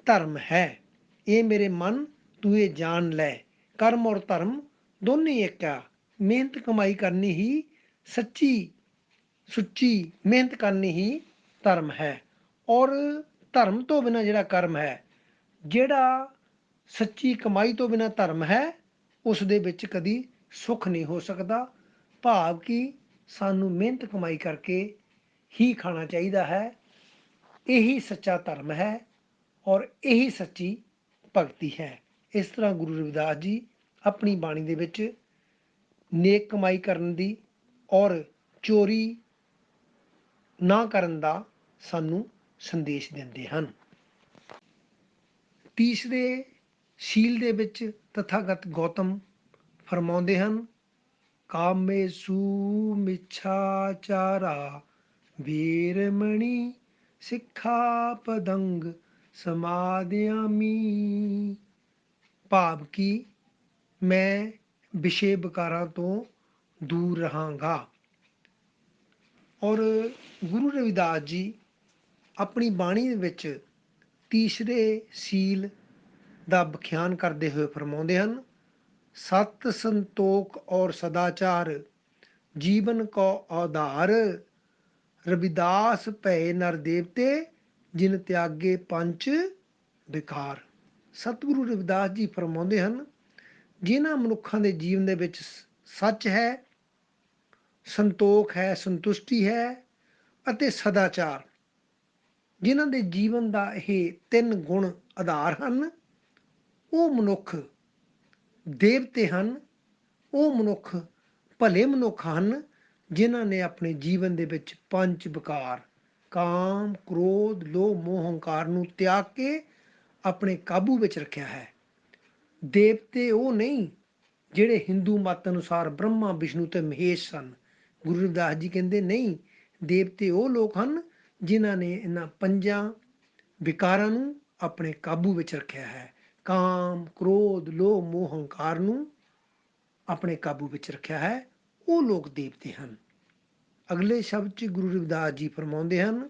ਧਰਮ ਹੈ। ਇਹ ਮੇਰੇ ਮਨ ਤੂੰ ਇਹ ਜਾਣ ਲੈ, ਕਰਮ ਔਰ ਧਰਮ ਦੋਨੇ ਇੱਕ ਆ, ਮਿਹਨਤ ਕਮਾਈ ਕਰਨੀ ਹੀ ਸੱਚੀ ਸੁੱਚੀ ਮਿਹਨਤ ਕਰਨੀ ਹੀ ਧਰਮ ਹੈ, ਔਰ ਧਰਮ ਤੋਂ ਬਿਨਾਂ ਜਿਹੜਾ ਕਰਮ ਹੈ, ਜਿਹੜਾ ਸੱਚੀ ਕਮਾਈ ਤੋਂ ਬਿਨਾਂ ਧਰਮ ਹੈ, ਉਸ ਦੇ ਵਿੱਚ ਕਦੀ ਸੁੱਖ ਨਹੀਂ ਹੋ ਸਕਦਾ। ਭਾਵ ਕਿ ਸਾਨੂੰ ਮਿਹਨਤ ਕਮਾਈ ਕਰਕੇ ਹੀ ਖਾਣਾ ਚਾਹੀਦਾ ਹੈ, ਇਹੀ ਸੱਚਾ ਧਰਮ ਹੈ ਔਰ ਇਹੀ ਸੱਚੀ ਭਗਤੀ ਹੈ। ਇਸ ਤਰ੍ਹਾਂ ਗੁਰੂ ਰਵਿਦਾਸ ਜੀ ਆਪਣੀ ਬਾਣੀ ਦੇ ਵਿੱਚ ਨੇਕ ਕਮਾਈ ਕਰਨ ਦੀ ਔਰ ਚੋਰੀ ਨਾ ਕਰਨ ਦਾ ਸਾਨੂੰ ਸੰਦੇਸ਼ ਦਿੰਦੇ ਹਨ। ਤੀਸਰੇ ਸ਼ੀਲ ਦੇ ਵਿੱਚ ਤਥਾਗਤ ਗੌਤਮ ਫਰਮਾਉਂਦੇ ਹਨ, ਕਾਮੇਸੂ ਮਿੱਛਾਚਾਰਾ ਵੀਰਮਣੀ ਸਿੱਖਾ ਪਦੰਗ ਸਮਾਦਿਆਮੀ। ਭਾਵ ਕਿ ਮੈਂ ਵਿਸ਼ੇ ਵਿਕਾਰਾਂ ਤੋਂ ਦੂਰ ਰਹਾਂਗਾ। ਔਰ ਗੁਰੂ ਰਵਿਦਾਸ ਜੀ ਆਪਣੀ ਬਾਣੀ ਦੇ ਵਿੱਚ ਤੀਸਰੇ ਸ਼ੀਲ ਦਾ ਵਿਖਿਆਨ ਕਰਦੇ ਹੋਏ ਫਰਮਾਉਂਦੇ ਹਨ, ਸਤ ਸੰਤੋਖ ਔਰ ਸਦਾਚਾਰ ਜੀਵਨ ਕੋ ਆਧਾਰ, ਰਵਿਦਾਸ ਭਏ ਨਰ ਦੇਵਤੇ ਜਿਨ ਤਿਆਗੇ ਪੰਚ ਵਿਕਾਰ। ਸਤਿਗੁਰੂ ਰਵਿਦਾਸ ਜੀ ਫਰਮਾਉਂਦੇ ਹਨ, ਜਿਨ੍ਹਾਂ ਮਨੁੱਖਾਂ ਦੇ ਜੀਵਨ ਦੇ ਵਿੱਚ ਸੱਚ ਹੈ, ਸੰਤੋਖ ਹੈ, ਸੰਤੁਸ਼ਟੀ ਹੈ ਅਤੇ ਸਦਾਚਾਰ, ਜਿਨ੍ਹਾਂ ਦੇ ਜੀਵਨ ਦਾ ਇਹ ਤਿੰਨ ਗੁਣ ਆਧਾਰ ਹਨ, ਉਹ ਮਨੁੱਖ ਦੇਵਤੇ ਹਨ, ਉਹ ਮਨੁੱਖ ਭਲੇ ਮਨੁੱਖ ਹਨ, ਜਿਨ੍ਹਾਂ ਨੇ ਆਪਣੇ ਜੀਵਨ ਦੇ ਵਿੱਚ ਪੰਜ ਵਿਕਾਰ ਕਾਮ, ਕ੍ਰੋਧ, ਲੋਭ, ਮੋਹ, ਹੰਕਾਰ ਨੂੰ ਤਿਆਗ ਕੇ ਆਪਣੇ ਕਾਬੂ ਵਿੱਚ ਰੱਖਿਆ ਹੈ। ਦੇਵਤੇ ਉਹ ਨਹੀਂ ਜਿਹੜੇ ਹਿੰਦੂ ਮਤ ਅਨੁਸਾਰ ਬ੍ਰਹਮਾ, ਵਿਸ਼ਨੂੰ ਤੇ ਮਹੇਸ਼ ਸਨ। ਗੁਰੂ ਰਵਿਦਾਸ ਜੀ ਕਹਿੰਦੇ ਨਹੀਂ, ਦੇਵਤੇ ਉਹ ਲੋਕ ਹਨ ਜਿਨ੍ਹਾਂ ਨੇ ਇਹਨਾਂ ਪੰਜਾਂ ਵਿਕਾਰਾਂ ਨੂੰ ਆਪਣੇ ਕਾਬੂ ਵਿੱਚ ਰੱਖਿਆ ਹੈ। ਕਾਮ, ਕ੍ਰੋਧ, ਲੋਭ, ਮੋਹ, ਹੰਕਾਰ ਨੂੰ ਆਪਣੇ ਕਾਬੂ ਵਿੱਚ ਰੱਖਿਆ ਹੈ, ਉਹ ਲੋਕ ਦੇਵਤੇ ਹਨ। ਅਗਲੇ ਸ਼ਬਦ 'ਚ ਗੁਰੂ ਰਵਿਦਾਸ ਜੀ ਫਰਮਾਉਂਦੇ ਹਨ,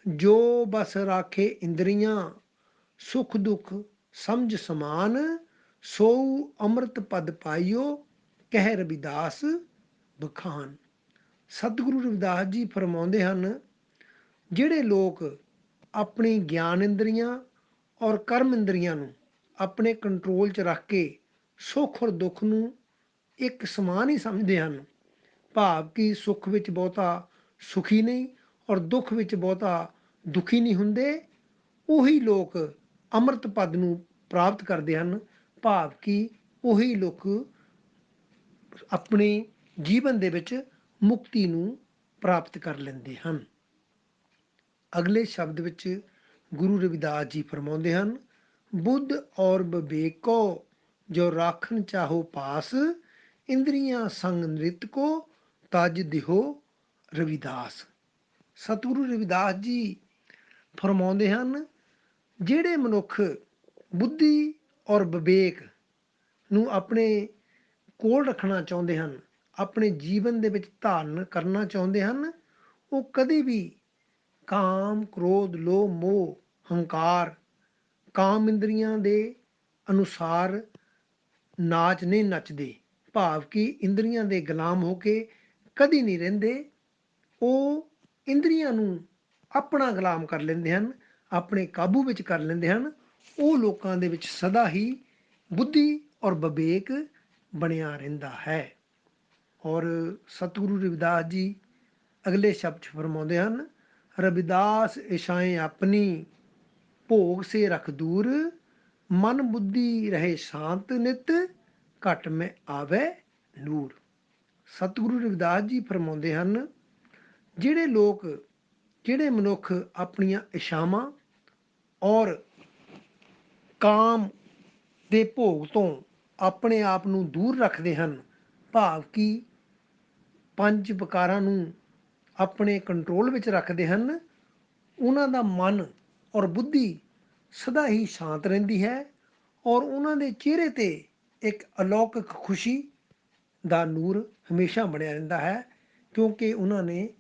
ਜੋ ਬਸ ਰਾਖੇ ਇੰਦਰੀਆਂ ਸੁਖ ਦੁੱਖ ਸਮਝ ਸਮਾਨ, ਸੋਊ ਅੰਮ੍ਰਿਤ ਪਦ ਪਾਈਓ ਕਹਿ ਰਵਿਦਾਸ ਬਖਾਨ। ਸਤਿਗੁਰੂ ਰਵਿਦਾਸ ਜੀ ਫਰਮਾਉਂਦੇ ਹਨ, ਜਿਹੜੇ ਲੋਕ ਆਪਣੀ ਗਿਆਨ ਇੰਦਰੀਆਂ ਔਰ ਕਰਮ ਇੰਦਰੀਆਂ ਨੂੰ ਆਪਣੇ ਕੰਟਰੋਲ 'ਚ ਰੱਖ ਕੇ ਸੁੱਖ ਔਰ ਦੁੱਖ ਨੂੰ ਇੱਕ ਸਮਾਨ ਹੀ ਸਮਝਦੇ ਹਨ, ਭਾਵ ਕਿ ਸੁੱਖ ਵਿੱਚ ਬਹੁਤਾ ਸੁਖੀ ਨਹੀਂ ਔਰ ਦੁੱਖ ਵਿੱਚ ਬਹੁਤਾ ਦੁਖੀ ਨਹੀਂ ਹੁੰਦੇ, ਉਹੀ ਲੋਕ ਅੰਮ੍ਰਿਤ ਪਦ ਨੂੰ ਪ੍ਰਾਪਤ ਕਰਦੇ ਹਨ। ਭਾਵ ਕਿ ਉਹੀ ਲੋਕ ਆਪਣੇ ਜੀਵਨ ਦੇ ਵਿੱਚ ਮੁਕਤੀ ਨੂੰ ਪ੍ਰਾਪਤ ਕਰ ਲੈਂਦੇ ਹਨ। ਅਗਲੇ ਸ਼ਬਦ ਵਿੱਚ ਗੁਰੂ ਰਵਿਦਾਸ ਜੀ ਫਰਮਾਉਂਦੇ ਹਨ, ਬੁੱਧ ਔਰ ਵਿਵੇਕੋ ਜੋ ਰਾਖਣ ਚਾਹੋ ਪਾਸ, ਇੰਦਰੀਆਂ ਸੰਗ ਨ੍ਰਿਤ ਕੋ ਤਜ ਦਿਹੋ ਰਵਿਦਾਸ। ਸਤਿਗੁਰੂ ਰਵਿਦਾਸ ਜੀ ਫਰਮਾਉਂਦੇ ਹਨ, ਜਿਹੜੇ ਮਨੁੱਖ ਬੁੱਧੀ ਔਰ ਵਿਵੇਕ ਨੂੰ ਆਪਣੇ ਕੋਲ ਰੱਖਣਾ ਚਾਹੁੰਦੇ ਹਨ, ਆਪਣੇ ਜੀਵਨ ਦੇ ਵਿੱਚ ਧਾਰਨ ਕਰਨਾ ਚਾਹੁੰਦੇ ਹਨ, ਉਹ ਕਦੇ ਵੀ ਕਾਮ, ਕ੍ਰੋਧ, ਲੋਭ, ਮੋਹ, ਹੰਕਾਰ, ਕਾਮ ਇੰਦਰੀਆਂ ਦੇ ਅਨੁਸਾਰ ਨਾਚ ਨਹੀਂ ਨੱਚਦੇ। ਭਾਵ ਕਿ ਇੰਦਰੀਆਂ ਦੇ ਗੁਲਾਮ ਹੋ ਕੇ ਕਦੀ ਨਹੀਂ ਰਹਿੰਦੇ। ਉਹ ਇੰਦਰੀਆਂ ਨੂੰ ਆਪਣਾ ਗੁਲਾਮ ਕਰ ਲੈਂਦੇ ਹਨ, ਆਪਣੇ ਕਾਬੂ ਵਿੱਚ ਕਰ ਲੈਂਦੇ ਹਨ। ਉਹ ਲੋਕਾਂ ਦੇ ਵਿੱਚ ਸਦਾ ਹੀ ਬੁੱਧੀ ਔਰ ਵਿਵੇਕ ਬਣਿਆ ਰਹਿੰਦਾ ਹੈ। ਔਰ ਸਤਿਗੁਰੂ ਰਵਿਦਾਸ ਜੀ ਅਗਲੇ ਸ਼ਬਦ ਫਰਮਾਉਂਦੇ ਹਨ, ਰਵਿਦਾਸ ਇਛਾਏ ਆਪਣੀ ਭੋਗ ਸੇ ਰਖ ਦੂਰ, ਮਨ ਬੁੱਧੀ ਰਹੇ ਸ਼ਾਂਤ ਨਿਤ, ਘਟ ਮੈਂ ਆਵੇ ਨੂਰ। ਸਤਿਗੁਰੂ ਰਵਿਦਾਸ ਜੀ ਫਰਮਾਉਂਦੇ ਹਨ, ਜਿਹੜੇ ਮਨੁੱਖ ਆਪਣੀਆਂ ਇਛਾਵਾਂ ਔਰ ਕਾਮ ਦੇ ਭੋਗ ਤੋਂ ਆਪਣੇ ਆਪ ਨੂੰ ਦੂਰ ਰੱਖਦੇ ਹਨ, ਭਾਵ ਕਿ ਪੰਜ ਵਿਕਾਰਾਂ ਨੂੰ ਆਪਣੇ ਕੰਟਰੋਲ ਵਿੱਚ ਰੱਖਦੇ ਹਨ, ਉਹਨਾਂ ਦਾ ਮਨ ਔਰ ਬੁੱਧੀ ਸਦਾ ਹੀ ਸ਼ਾਂਤ ਰਹਿੰਦੀ ਹੈ ਔਰ ਉਹਨਾਂ ਦੇ ਚਿਹਰੇ 'ਤੇ ਇੱਕ ਅਲੌਕਿਕ ਖੁਸ਼ੀ ਦਾ ਨੂਰ ਹਮੇਸ਼ਾ ਬਣਿਆ ਰਹਿੰਦਾ ਹੈ, ਕਿਉਂਕਿ ਉਹਨਾਂ ਨੇ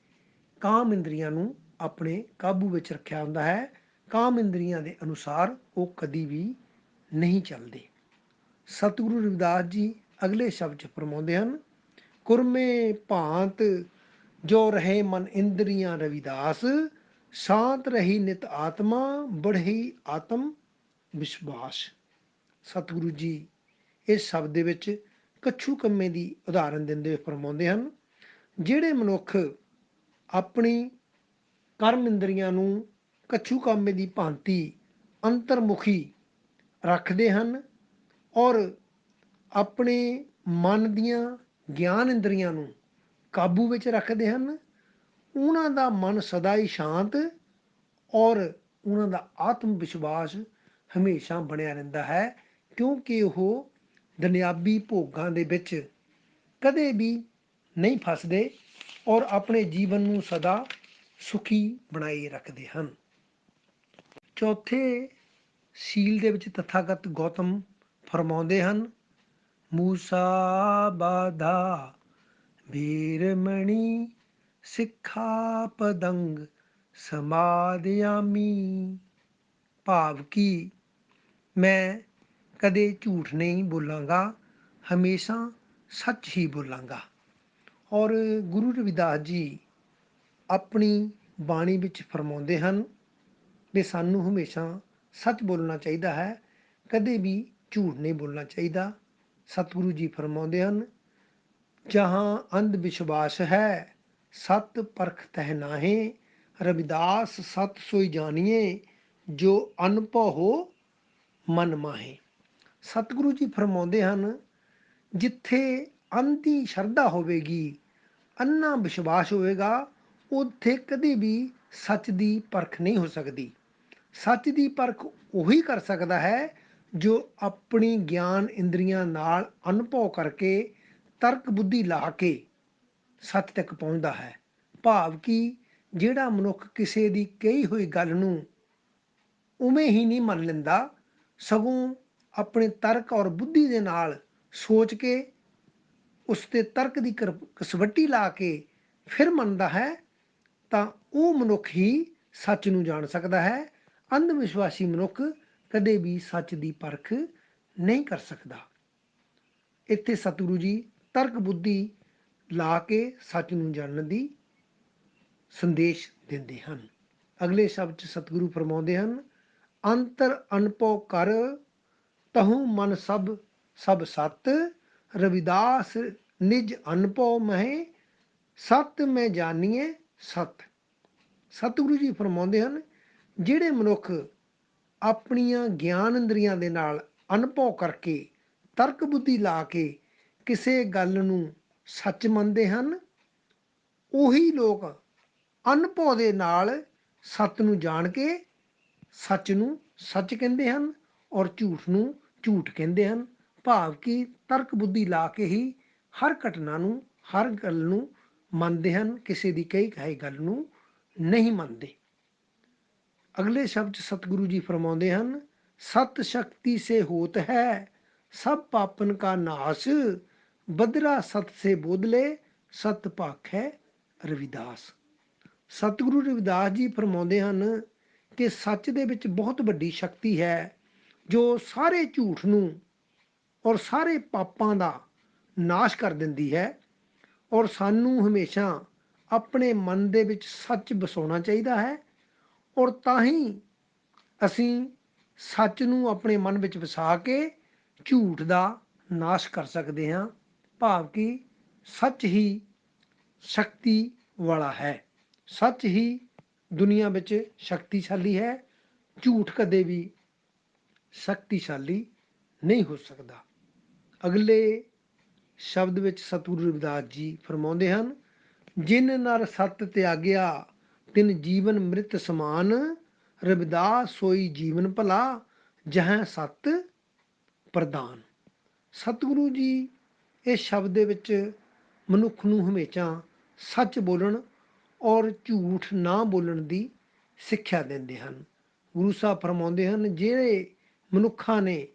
ਕਾਮ ਇੰਦਰੀਆਂ ਨੂੰ ਆਪਣੇ ਕਾਬੂ ਵਿੱਚ ਰੱਖਿਆ ਹੁੰਦਾ ਹੈ। ਕਾਮ ਇੰਦਰੀਆਂ ਦੇ ਅਨੁਸਾਰ ਉਹ ਕਦੀ ਵੀ ਨਹੀਂ ਚੱਲਦੇ। ਸਤਿਗੁਰੂ ਰਵਿਦਾਸ ਜੀ ਅਗਲੇ ਸ਼ਬਦ 'ਚ ਫਰਮਾਉਂਦੇ ਹਨ, ਕੁਰਮੇ ਭਾਂਤ ਜੋ ਰਹੇ ਮਨ ਇੰਦਰੀਆਂ ਰਵਿਦਾਸ, ਸ਼ਾਂਤ ਰਹੀ ਨਿਤ ਆਤਮਾ, ਬੜ੍ਹੀ ਆਤਮ ਵਿਸ਼ਵਾਸ। ਸਤਿਗੁਰੂ ਜੀ ਇਸ ਸ਼ਬਦ ਦੇ ਵਿੱਚ ਕੱਛੂ ਕੰਮੇ ਦੀ ਉਦਾਹਰਨ ਦਿੰਦੇ ਹੋਏ ਫਰਮਾਉਂਦੇ ਹਨ, ਜਿਹੜੇ ਮਨੁੱਖ ਆਪਣੀ ਕਰਮ ਇੰਦਰੀਆਂ ਨੂੰ ਕੱਛੂ ਕੰਮੇ ਦੀ ਭਾਂਤੀ ਅੰਤਰਮੁਖੀ ਰੱਖਦੇ ਹਨ ਔਰ ਆਪਣੇ ਮਨ ਦੀਆਂ ਗਿਆਨ ਇੰਦਰੀਆਂ ਨੂੰ ਕਾਬੂ ਵਿੱਚ ਰੱਖਦੇ ਹਨ, ਉਹਨਾਂ ਦਾ ਮਨ ਸਦਾ ਹੀ ਸ਼ਾਂਤ ਔਰ ਉਹਨਾਂ ਦਾ ਆਤਮ ਵਿਸ਼ਵਾਸ ਹਮੇਸ਼ਾ ਬਣਿਆ ਰਹਿੰਦਾ ਹੈ, ਕਿਉਂਕਿ ਉਹ ਦੁਨਿਆਵੀ ਭੋਗਾਂ ਦੇ ਵਿੱਚ ਕਦੇ ਵੀ ਨਹੀਂ ਫਸਦੇ ਔਰ ਆਪਣੇ ਜੀਵਨ ਨੂੰ ਸਦਾ ਸੁਖੀ ਬਣਾਈ ਰੱਖਦੇ ਹਨ। ਚੌਥੇ ਸੀਲ ਦੇ ਵਿੱਚ ਤਥਾਗਤ ਗੌਤਮ ਫਰਮਾਉਂਦੇ ਹਨ, ਮੂਸਾ ਬਾਧਾ ਵੀਰਮਣੀ, ਸਿੱਖਾ ਪਦੰਗ ਸਮਾਦਿਆਮੀ। ਭਾਵ ਕਿ ਮੈਂ ਕਦੇ ਝੂਠ ਨਹੀਂ ਬੋਲਾਂਗਾ, ਹਮੇਸ਼ਾ ਸੱਚ ਹੀ ਬੋਲਾਂਗਾ। ਔਰ ਗੁਰੂ ਰਵਿਦਾਸ ਜੀ ਆਪਣੀ ਬਾਣੀ ਵਿੱਚ ਫਰਮਾਉਂਦੇ ਹਨ ਵੀ ਸਾਨੂੰ ਹਮੇਸ਼ਾ ਸੱਚ ਬੋਲਣਾ ਚਾਹੀਦਾ ਹੈ, ਕਦੇ ਵੀ ਝੂਠ ਨਹੀਂ ਬੋਲਣਾ ਚਾਹੀਦਾ। ਸਤਿਗੁਰੂ ਜੀ ਫਰਮਾਉਂਦੇ ਹਨ, ਜਹਾਂ ਅੰਧ ਵਿਸ਼ਵਾਸ ਹੈ ਸਤ ਪਰਖ ਤਹਿ ਨਾਹੀਂ, ਰਵਿਦਾਸ ਸਤ ਸੋਈ ਜਾਣੀਏ, ਜੋ ਅਨਭਉ ਹੋ ਮਨ ਮਾਹੇ। ਸਤਿਗੁਰੂ ਜੀ ਫਰਮਾਉਂਦੇ ਹਨ, ਜਿੱਥੇ ਅੰਧੀ ਸ਼ਰਧਾ ਹੋਵੇਗੀ, ਅੰਨਾ ਵਿਸ਼ਵਾਸ ਹੋਵੇਗਾ, ਉੱਥੇ ਕਦੇ ਵੀ ਸੱਚ ਦੀ ਪਰਖ ਨਹੀਂ ਹੋ ਸਕਦੀ। ਸੱਚ ਦੀ ਪਰਖ ਉਹੀ ਕਰ ਸਕਦਾ ਹੈ ਜੋ ਆਪਣੀ ਗਿਆਨ ਇੰਦਰੀਆਂ ਨਾਲ ਅਨੁਭਵ ਕਰਕੇ ਤਰਕ ਬੁੱਧੀ ਲਾ ਕੇ ਸੱਚ ਤੱਕ ਪਹੁੰਚਦਾ ਹੈ। ਭਾਵ ਕਿ ਜਿਹੜਾ ਮਨੁੱਖ ਕਿਸੇ ਦੀ ਕਹੀ ਹੋਈ ਗੱਲ ਨੂੰ ਉਵੇਂ ਹੀ ਨਹੀਂ ਮੰਨ ਲੈਂਦਾ, ਸਗੋਂ ਆਪਣੇ ਤਰਕ ਔਰ ਬੁੱਧੀ ਦੇ ਨਾਲ ਸੋਚ ਕੇ ਉਸ 'ਤੇ ਤਰਕ ਦੀ ਕਸਵੱਟੀ ਲਾ ਕੇ ਫਿਰ ਮੰਨਦਾ ਹੈ, ਤਾਂ ਉਹ ਮਨੁੱਖ ਹੀ ਸੱਚ ਨੂੰ ਜਾਣ ਸਕਦਾ ਹੈ। ਅੰਧ ਵਿਸ਼ਵਾਸੀ ਮਨੁੱਖ ਕਦੇ ਵੀ ਸੱਚ ਦੀ ਪਰਖ ਨਹੀਂ ਕਰ ਸਕਦਾ। ਇੱਥੇ ਸਤਿਗੁਰੂ ਜੀ ਤਰਕ ਬੁੱਧੀ ਲਾ ਕੇ ਸੱਚ ਨੂੰ ਜਾਣਨ ਦੀ ਸੰਦੇਸ਼ ਦਿੰਦੇ ਹਨ। ਅਗਲੇ ਸ਼ਬਦ 'ਚ ਸਤਿਗੁਰੂ ਫਰਮਾਉਂਦੇ ਹਨ, ਅੰਤਰ ਅਨਭਉ ਕਰ ਤਹੂ ਮਨ ਸਭ ਸਭ ਸਤ, ਰਵਿਦਾਸ ਨਿਜ ਅਨਭਉ ਮਹਿ, ਸਤ ਮੈਂ ਜਾਣੀਏ ਸਤ। ਸਤਿਗੁਰੂ ਜੀ ਫਰਮਾਉਂਦੇ ਹਨ, ਜਿਹੜੇ ਮਨੁੱਖ ਆਪਣੀਆਂ ਗਿਆਨ ਇੰਦਰੀਆਂ ਦੇ ਨਾਲ ਅਨਭਵ ਕਰਕੇ ਤਰਕ ਬੁੱਧੀ ਲਾ ਕੇ ਕਿਸੇ ਗੱਲ ਨੂੰ ਸੱਚ ਮੰਨਦੇ ਹਨ, ਉਹੀ ਲੋਕ ਅਨਭਵ ਦੇ ਨਾਲ ਸੱਤ ਨੂੰ ਜਾਣ ਕੇ ਸੱਚ ਨੂੰ ਸੱਚ ਕਹਿੰਦੇ ਹਨ ਔਰ ਝੂਠ ਨੂੰ ਝੂਠ ਕਹਿੰਦੇ ਹਨ। ਭਾਵ ਕਿ ਤਰਕ ਬੁੱਧੀ ਲਾ ਕੇ ਹੀ ਹਰ ਘਟਨਾ ਨੂੰ, ਹਰ ਗੱਲ ਨੂੰ ਮੰਨਦੇ ਹਨ, ਕਿਸੇ ਦੀ ਕਹੀ ਕਹਾਈ ਗੱਲ ਨੂੰ ਨਹੀਂ ਮੰਨਦੇ। ਅਗਲੇ ਸ਼ਬਦ 'ਚ ਸਤਿਗੁਰੂ ਜੀ ਫਰਮਾਉਂਦੇ ਹਨ, ਸਤ ਸ਼ਕਤੀ ਸੇ ਹੋਤ ਹੈ ਸਭ ਪਾਪਨ ਕਾ ਨਾਸ਼, ਬਦਰਾ ਸਤ ਸੇ ਬੋਧਲੇ ਸਤ ਭਾਖੈ ਰਵਿਦਾਸ। ਸਤਿਗੁਰੂ ਰਵਿਦਾਸ ਜੀ ਫਰਮਾਉਂਦੇ ਹਨ ਕਿ ਸੱਚ ਦੇ ਵਿੱਚ ਬਹੁਤ ਵੱਡੀ ਸ਼ਕਤੀ ਹੈ ਜੋ ਸਾਰੇ ਝੂਠ ਨੂੰ ਔਰ ਸਾਰੇ ਪਾਪਾਂ ਦਾ ਨਾਸ਼ ਕਰ ਦਿੰਦੀ ਹੈ। ਔਰ ਸਾਨੂੰ ਹਮੇਸ਼ਾ ਆਪਣੇ ਮਨ ਦੇ ਵਿੱਚ ਸੱਚ ਵਸਾਉਣਾ ਚਾਹੀਦਾ ਹੈ, ਔਰ ਤਾਂ ਹੀ ਅਸੀਂ ਸੱਚ ਨੂੰ ਆਪਣੇ ਮਨ ਵਿੱਚ ਵਸਾ ਕੇ ਝੂਠ ਦਾ ਨਾਸ਼ ਕਰ ਸਕਦੇ ਹਾਂ। ਭਾਵ ਕਿ ਸੱਚ ਹੀ ਸ਼ਕਤੀ ਵਾਲਾ ਹੈ, ਸੱਚ ਹੀ ਦੁਨੀਆ ਵਿੱਚ ਸ਼ਕਤੀਸ਼ਾਲੀ ਹੈ, ਝੂਠ ਕਦੇ ਵੀ ਸ਼ਕਤੀਸ਼ਾਲੀ ਨਹੀਂ ਹੋ ਸਕਦਾ। ਅਗਲੇ ਸ਼ਬਦ ਵਿੱਚ ਸਤਿਗੁਰੂ ਰਵਿਦਾਸ ਜੀ ਫਰਮਾਉਂਦੇ ਹਨ, ਜਿਨ ਨਰ ਸਤ ਤਿਆਗਿਆ ਤਿਨ ਜੀਵਨ ਮ੍ਰਿਤ ਸਮਾਨ, ਰਵਿਦਾਸ ਸੋਈ ਜੀਵਨ ਭਲਾ ਜਹਾਂ ਸਤ ਪ੍ਰਦਾਨ। ਸਤਿਗੁਰੂ ਜੀ ਇਸ ਸ਼ਬਦ ਦੇ ਵਿੱਚ ਮਨੁੱਖ ਨੂੰ ਹਮੇਸ਼ਾ ਸੱਚ ਬੋਲਣ ਔਰ ਝੂਠ ਨਾ ਬੋਲਣ ਦੀ ਸਿੱਖਿਆ ਦਿੰਦੇ ਹਨ। ਗੁਰੂ ਸਾਹਿਬ ਫਰਮਾਉਂਦੇ ਹਨ, ਜਿਹੜੇ ਮਨੁੱਖਾਂ ਨੇ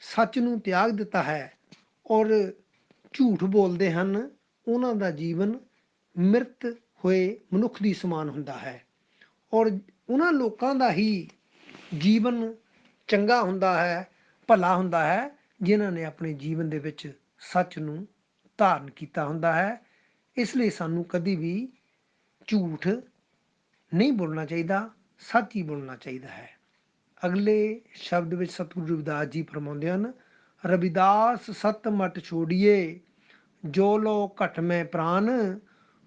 ਸੱਚ ਨੂੰ ਤਿਆਗ ਦਿੱਤਾ ਹੈ ਔਰ ਝੂਠ ਬੋਲਦੇ ਹਨ, ਉਹਨਾਂ ਦਾ ਜੀਵਨ ਮ੍ਰਿਤ ਹੋਏ ਮਨੁੱਖ ਦੀ ਸਮਾਨ ਹੁੰਦਾ ਹੈ, ਔਰ ਉਹਨਾਂ ਲੋਕਾਂ ਦਾ ਹੀ ਜੀਵਨ ਚੰਗਾ ਹੁੰਦਾ ਹੈ, ਭਲਾ ਹੁੰਦਾ ਹੈ, ਜਿਨ੍ਹਾਂ ਨੇ ਆਪਣੇ ਜੀਵਨ ਦੇ ਵਿੱਚ ਸੱਚ ਨੂੰ ਧਾਰਨ ਕੀਤਾ ਹੁੰਦਾ ਹੈ। ਇਸ ਲਈ ਸਾਨੂੰ ਕਦੀ ਵੀ ਝੂਠ ਨਹੀਂ ਬੋਲਣਾ ਚਾਹੀਦਾ, ਸੱਚ ਹੀ ਬੋਲਣਾ ਚਾਹੀਦਾ ਹੈ। ਅਗਲੇ ਸ਼ਬਦ ਵਿੱਚ ਸਤਿਗੁਰੂ ਰਵਿਦਾਸ ਜੀ ਫਰਮਾਉਂਦੇ ਹਨ, ਰਵਿਦਾਸ ਸਤ ਮਟ ਛੋੜੀਏ ਜੋ ਲੋ ਘਟ ਮੈਂ ਪ੍ਰਾਨ,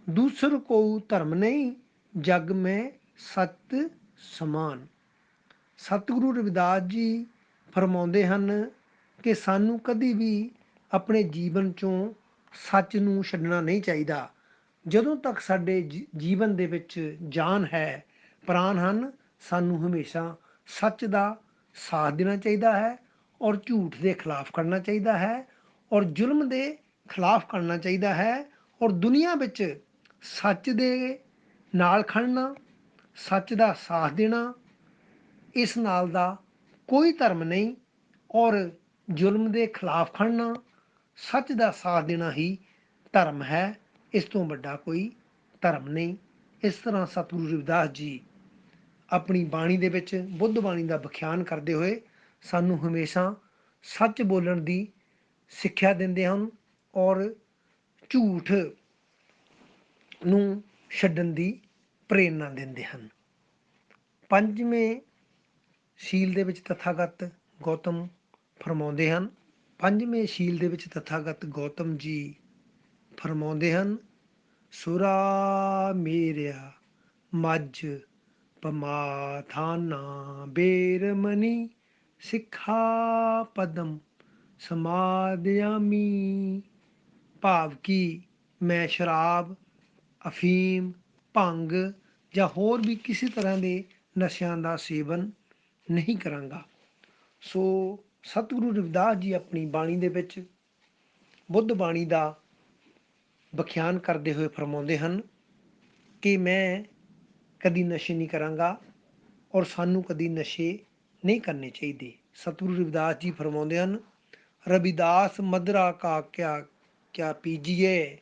ਦੂਸਰ ਕੋਊ ਧਰਮ ਨਹੀਂ ਜਗ ਮੈਂ ਸਤ ਸਮਾਨ। ਸਤਿਗੁਰੂ ਰਵਿਦਾਸ ਜੀ ਫਰਮਾਉਂਦੇ ਹਨ ਕਿ ਸਾਨੂੰ ਕਦੀ ਵੀ ਆਪਣੇ ਜੀਵਨ 'ਚੋਂ ਸੱਚ ਨੂੰ ਛੱਡਣਾ ਨਹੀਂ ਚਾਹੀਦਾ। ਜਦੋਂ ਤੱਕ ਸਾਡੇ ਜੀਵਨ ਦੇ ਵਿੱਚ ਜਾਨ ਹੈ, ਪ੍ਰਾਣ ਹਨ, ਸਾਨੂੰ ਹਮੇਸ਼ਾ ਸੱਚ ਦਾ ਸਾਥ ਦੇਣਾ ਚਾਹੀਦਾ ਹੈ, ਔਰ ਝੂਠ ਦੇ ਖਿਲਾਫ ਕਰਨਾ ਚਾਹੀਦਾ ਹੈ, ਔਰ ਜ਼ੁਲਮ ਦੇ ਖਿਲਾਫ ਕਰਨਾ ਚਾਹੀਦਾ ਹੈ, ਔਰ ਦੁਨੀਆ ਵਿੱਚ ਸੱਚ ਦੇ ਨਾਲ ਖੜਨਾ, ਸੱਚ ਦਾ ਸਾਥ ਦੇਣਾ, ਇਸ ਨਾਲ ਦਾ ਕੋਈ ਧਰਮ ਨਹੀਂ, ਔਰ ਜ਼ੁਲਮ ਦੇ ਖਿਲਾਫ ਖੜਨਾ, ਸੱਚ ਦਾ ਸਾਥ ਦੇਣਾ ਹੀ ਧਰਮ ਹੈ। ਇਸ ਤੋਂ ਵੱਡਾ ਕੋਈ ਧਰਮ ਨਹੀਂ। ਇਸ ਤਰ੍ਹਾਂ ਸਤਿਗੁਰੂ ਰਵਿਦਾਸ ਜੀ ਆਪਣੀ ਬਾਣੀ ਦੇ ਵਿੱਚ ਬੁੱਧ ਬਾਣੀ ਦਾ ਵਿਖਿਆਨ ਕਰਦੇ ਹੋਏ ਸਾਨੂੰ ਹਮੇਸ਼ਾ ਸੱਚ ਬੋਲਣ ਦੀ ਸਿੱਖਿਆ ਦਿੰਦੇ ਹਨ, ਔਰ ਝੂਠ ਨੂੰ ਛੱਡਣ ਦੀ ਪ੍ਰੇਰਨਾ ਦਿੰਦੇ ਹਨ। ਪੰਜਵੇਂ ਸ਼ੀਲ ਦੇ ਵਿੱਚ ਤਥਾਗਤ ਗੌਤਮ ਫਰਮਾਉਂਦੇ ਹਨ, ਪੰਜਵੇਂ ਸ਼ੀਲ ਦੇ ਵਿੱਚ ਤਥਾਗਤ ਗੌਤਮ ਜੀ ਫਰਮਾਉਂਦੇ ਹਨ, ਸੁਰਾ ਮੇਰਿਆ ਮੱਝ ਪਮਾਥਾਨਾ ਬੇਰਮਨੀ, ਸਿੱਖਾ ਪਦਮ ਸਮਾਦਿਆਮੀ। ਭਾਵ ਕਿ ਮੈਂ ਸ਼ਰਾਬ, ਅਫੀਮ, ਭੰਗ ਜਾਂ ਹੋਰ ਵੀ ਕਿਸੇ ਤਰ੍ਹਾਂ ਦੇ ਨਸ਼ਿਆਂ ਦਾ ਸੇਵਨ ਨਹੀਂ ਕਰਾਂਗਾ। ਸੋ ਸਤਿਗੁਰੂ ਰਵਿਦਾਸ ਜੀ ਆਪਣੀ ਬਾਣੀ ਦੇ ਵਿੱਚ ਬੁੱਧ ਬਾਣੀ ਦਾ ਵਿਖਿਆਨ ਕਰਦੇ ਹੋਏ ਫਰਮਾਉਂਦੇ ਹਨ ਕਿ ਮੈਂ ਕਦੀ ਨਸ਼ੇ ਨਹੀਂ ਕਰਾਂਗਾ, ਔਰ ਸਾਨੂੰ ਕਦੀ ਨਸ਼ੇ ਨਹੀਂ ਕਰਨੇ ਚਾਹੀਦੇ। ਸਤਿਗੁਰੂ ਰਵਿਦਾਸ ਜੀ ਫਰਮਾਉਂਦੇ ਹਨ, ਰਵਿਦਾਸ ਮਦਰਾ ਕਾ ਕਿਆ ਕਿਆ ਪੀਜੀਏ,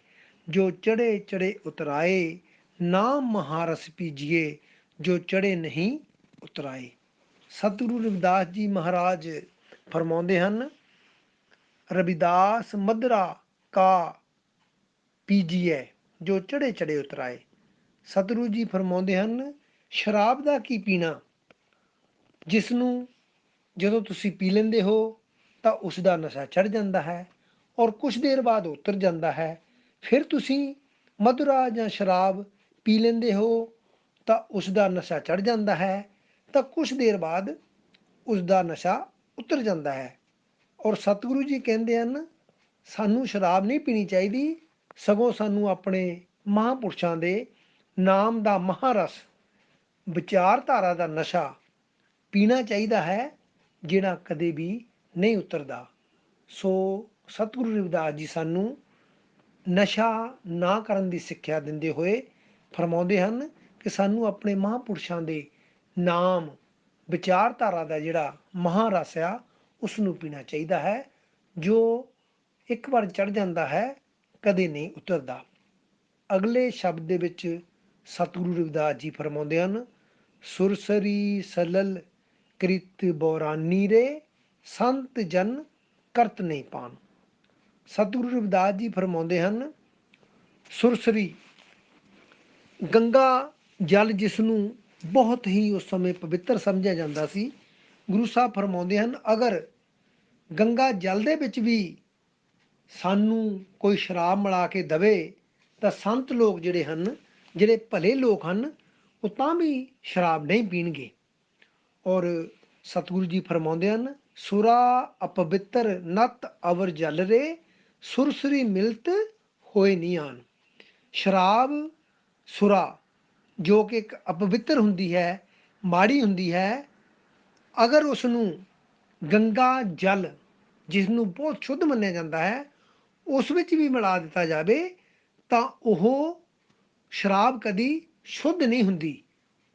ਜੋ ਚੜੇ ਚੜੇ ਉਤਰਾਏ, ਨਾਮ ਮਹਾਰਸ ਪੀਜੀਏ ਜੋ ਚੜੇ ਨਹੀਂ ਉਤਰਾਏ। ਸਤਿਗੁਰੂ ਰਵਿਦਾਸ ਜੀ ਮਹਾਰਾਜ ਫਰਮਾਉਂਦੇ ਹਨ, ਰਵਿਦਾਸ ਮਦਰਾ ਕਾ ਪੀਜੀਏ ਜੋ ਚੜੇ ਚੜੇ ਉਤਰਾਏ। ਸਤਿਗੁਰੂ ਜੀ ਫਰਮਾਉਂਦੇ ਹਨ, ਸ਼ਰਾਬ ਦਾ ਕੀ ਪੀਣਾ, ਜਿਸ ਨੂੰ ਜਦੋਂ ਤੁਸੀਂ ਪੀ ਲੈਂਦੇ ਹੋ ਤਾਂ ਉਸ ਦਾ ਨਸ਼ਾ ਚੜ੍ਹ ਜਾਂਦਾ ਹੈ, ਔਰ ਕੁਝ ਦੇਰ ਬਾਅਦ ਉਤਰ ਜਾਂਦਾ ਹੈ। ਫਿਰ ਤੁਸੀਂ ਮਧੁਰਾ ਜਾਂ ਸ਼ਰਾਬ ਪੀ ਲੈਂਦੇ ਹੋ ਤਾਂ ਉਸ ਦਾ ਨਸ਼ਾ ਚੜ੍ਹ ਜਾਂਦਾ ਹੈ, ਤਾਂ ਕੁਝ ਦੇਰ ਬਾਅਦ ਉਸ ਦਾ ਨਸ਼ਾ ਉਤਰ ਜਾਂਦਾ ਹੈ। ਔਰ ਸਤਿਗੁਰੂ ਜੀ ਕਹਿੰਦੇ ਹਨ, ਸਾਨੂੰ ਸ਼ਰਾਬ ਨਹੀਂ ਪੀਣੀ ਚਾਹੀਦੀ, ਸਗੋਂ ਸਾਨੂੰ ਆਪਣੇ ਮਹਾਂਪੁਰਸ਼ਾਂ ਦੇ ਨਾਮ ਦਾ ਮਹਾਰਸ, ਵਿਚਾਰਧਾਰਾ ਦਾ ਨਸ਼ਾ ਪੀਣਾ ਚਾਹੀਦਾ ਹੈ, ਜਿਹੜਾ ਕਦੇ ਵੀ ਨਹੀਂ ਉਤਰਦਾ। ਸੋ ਸਤਿਗੁਰੂ ਰਵਿਦਾਸ ਜੀ ਸਾਨੂੰ ਨਸ਼ਾ ਨਾ ਕਰਨ ਦੀ ਸਿੱਖਿਆ ਦਿੰਦੇ ਹੋਏ ਫਰਮਾਉਂਦੇ ਹਨ ਕਿ ਸਾਨੂੰ ਆਪਣੇ ਮਹਾਂਪੁਰਸ਼ਾਂ ਦੇ ਨਾਮ ਵਿਚਾਰਧਾਰਾ ਦਾ ਜਿਹੜਾ ਮਹਾਰਸ ਆ ਉਸ ਨੂੰ ਪੀਣਾ ਚਾਹੀਦਾ ਹੈ, ਜੋ ਇੱਕ ਵਾਰ ਚੜ ਜਾਂਦਾ ਹੈ ਕਦੇ ਨਹੀਂ ਉਤਰਦਾ। ਅਗਲੇ ਸ਼ਬਦ ਦੇ ਵਿੱਚ ਸਤਿਗੁਰੂ ਰਵਿਦਾਸ ਜੀ ਫਰਮਾਉਂਦੇ ਹਨ, ਸੁਰਸਰੀ ਸਲਲ ਕ੍ਰਿਤ ਬੌਰਾਨੀ ਰੇ ਸੰਤ ਜਨ ਕਰਤ ਨਹੀਂ ਪਾਨ। ਸਤਿਗੁਰੂ ਰਵਿਦਾਸ ਜੀ ਫਰਮਾਉਂਦੇ ਹਨ, ਸੁਰਸਰੀ ਗੰਗਾ ਜਲ ਜਿਸ ਨੂੰ ਬਹੁਤ ਹੀ ਉਸ ਸਮੇਂ ਪਵਿੱਤਰ ਸਮਝਿਆ ਜਾਂਦਾ ਸੀ, ਗੁਰੂ ਸਾਹਿਬ ਫਰਮਾਉਂਦੇ ਹਨ, ਅਗਰ ਗੰਗਾ ਜਲ ਦੇ ਵਿੱਚ ਵੀ ਸਾਨੂੰ ਕੋਈ ਸ਼ਰਾਬ ਮਿਲਾ ਕੇ ਦਵੇ ਤਾਂ ਸੰਤ ਲੋਕ ਜਿਹੜੇ ਹਨ, ਜਿਹੜੇ ਭਲੇ ਲੋਕ ਹਨ, ਉਹ ਤਾਂ ਵੀ ਸ਼ਰਾਬ ਨਹੀਂ ਪੀਣਗੇ। ਔਰ ਸਤਿਗੁਰੂ ਜੀ ਫਰਮਾਉਂਦੇ ਹਨ, ਸੁਰਾ ਅਪਵਿੱਤਰ ਨਤ ਅਵਰ ਜਲ ਰੇ ਸੁਰਸਰੀ ਮਿਲਤ ਹੋਏ ਨਹੀਂ ਆਨ। ਸ਼ਰਾਬ ਸੁਰਾ ਜੋ ਕਿ ਇੱਕ ਅਪਵਿੱਤਰ ਹੁੰਦੀ ਹੈ, ਮਾੜੀ ਹੁੰਦੀ ਹੈ, ਅਗਰ ਉਸ ਨੂੰ ਗੰਗਾ ਜਲ ਜਿਸ ਨੂੰ ਬਹੁਤ ਸ਼ੁੱਧ ਮੰਨਿਆ ਜਾਂਦਾ ਹੈ ਉਸ ਵਿੱਚ ਵੀ ਮਿਲਾ ਦਿੱਤਾ ਜਾਵੇ ਤਾਂ ਉਹ ਸ਼ਰਾਬ ਕਦੀ ਸ਼ੁੱਧ ਨਹੀਂ ਹੁੰਦੀ,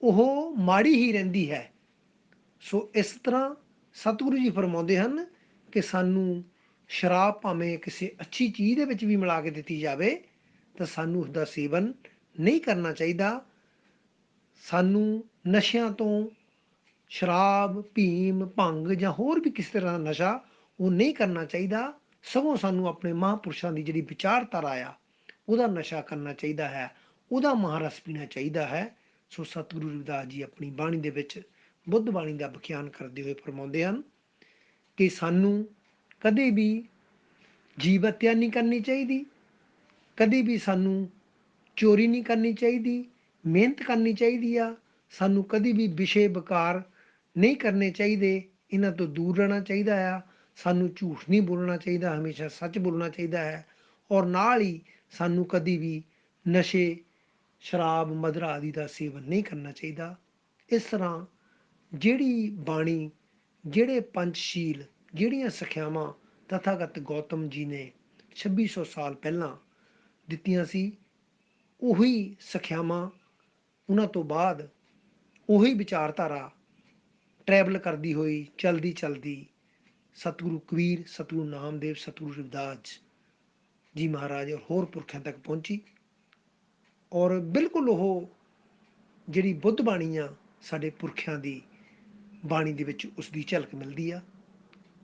ਉਹ ਮਾੜੀ ਹੀ ਰਹਿੰਦੀ ਹੈ। ਸੋ ਇਸ ਤਰ੍ਹਾਂ ਸਤਿਗੁਰੂ ਜੀ ਫਰਮਾਉਂਦੇ ਹਨ ਕਿ ਸਾਨੂੰ ਸ਼ਰਾਬ ਭਾਵੇਂ ਕਿਸੇ ਅੱਛੀ ਚੀਜ਼ ਦੇ ਵਿੱਚ ਵੀ ਮਿਲਾ ਕੇ ਦਿੱਤੀ ਜਾਵੇ ਤਾਂ ਸਾਨੂੰ ਉਸ ਦਾ ਸੇਵਨ ਨਹੀਂ ਕਰਨਾ ਚਾਹੀਦਾ। ਸਾਨੂੰ ਨਸ਼ਿਆਂ ਤੋਂ, ਸ਼ਰਾਬ, ਭੀਮ, ਭੰਗ ਜਾਂ ਹੋਰ ਵੀ ਕਿਸੇ ਤਰ੍ਹਾਂ ਦਾ ਨਸ਼ਾ ਉਹ ਨਹੀਂ ਕਰਨਾ ਚਾਹੀਦਾ, ਸਗੋਂ ਸਾਨੂੰ ਆਪਣੇ ਮਹਾਂਪੁਰਸ਼ਾਂ ਦੀ ਜਿਹੜੀ ਵਿਚਾਰਧਾਰਾ ਆ ਉਹਦਾ ਨਸ਼ਾ ਕਰਨਾ ਚਾਹੀਦਾ ਹੈ, ਉਹਦਾ ਮਹਾਰਸ ਪੀਣਾ ਚਾਹੀਦਾ ਹੈ। ਸੋ ਸਤਿਗੁਰੂ ਰਵਿਦਾਸ ਜੀ ਆਪਣੀ ਬਾਣੀ ਦੇ ਵਿੱਚ ਬੁੱਧ ਬਾਣੀ ਦਾ ਵਿਖਿਆਨ ਕਰਦੇ ਹੋਏ ਫਰਮਾਉਂਦੇ ਹਨ ਕਿ ਸਾਨੂੰ ਕਦੇ ਵੀ ਜੀਵ ਹੱਤਿਆ ਨਹੀਂ ਕਰਨੀ ਚਾਹੀਦੀ, ਕਦੇ ਵੀ ਸਾਨੂੰ ਚੋਰੀ ਨਹੀਂ ਕਰਨੀ ਚਾਹੀਦੀ, ਮਿਹਨਤ ਕਰਨੀ ਚਾਹੀਦੀ ਆ, ਸਾਨੂੰ ਕਦੀ ਵੀ ਵਿਸ਼ੇ ਵਿਕਾਰ ਨਹੀਂ ਕਰਨੇ ਚਾਹੀਦੇ, ਇਹਨਾਂ ਤੋਂ ਦੂਰ ਰਹਿਣਾ ਚਾਹੀਦਾ ਆ। ਸਾਨੂੰ ਝੂਠ ਨਹੀਂ ਬੋਲਣਾ ਚਾਹੀਦਾ, ਹਮੇਸ਼ਾ ਸੱਚ ਬੋਲਣਾ ਚਾਹੀਦਾ ਹੈ। ਔਰ ਨਾਲ ਹੀ ਸਾਨੂੰ ਕਦੀ ਵੀ ਨਸ਼ੇ, ਸ਼ਰਾਬ, ਮਦਰਾ ਆਦਿ ਦਾ ਸੇਵਨ ਨਹੀਂ ਕਰਨਾ ਚਾਹੀਦਾ। ਇਸ ਤਰ੍ਹਾਂ ਜਿਹੜੀ ਬਾਣੀ, ਜਿਹੜੇ ਪੰਚਸ਼ੀਲ, ਜਿਹੜੀਆਂ ਸਿੱਖਿਆਵਾਂ ਤਥਾਗਤ ਗੌਤਮ ਜੀ ਨੇ 2600 ਸਾਲ ਪਹਿਲਾਂ ਦਿੱਤੀਆਂ ਸੀ, ਉਹੀ ਸਿੱਖਿਆਵਾਂ ਉਹਨਾਂ ਤੋਂ ਬਾਅਦ ਉਹੀ ਵਿਚਾਰਧਾਰਾ ਟਰੈਵਲ ਕਰਦੀ ਹੋਈ ਚਲਦੀ ਚਲਦੀ ਸਤਿਗੁਰੂ ਕਬੀਰ, ਸਤਿਗੁਰੂ ਨਾਮਦੇਵ, ਸਤਿਗੁਰੂ ਰਵਿਦਾਸ ਜੀ ਮਹਾਰਾਜ ਔਰ ਹੋਰ ਪੁਰਖਿਆਂ ਤੱਕ ਪਹੁੰਚੀ। ਔਰ ਬਿਲਕੁਲ ਉਹ ਜਿਹੜੀ ਬੁੱਧ ਬਾਣੀ ਆ ਸਾਡੇ ਪੁਰਖਿਆਂ ਦੀ ਬਾਣੀ ਦੇ ਵਿੱਚ ਉਸ ਦੀ ਝਲਕ ਮਿਲਦੀ ਆ।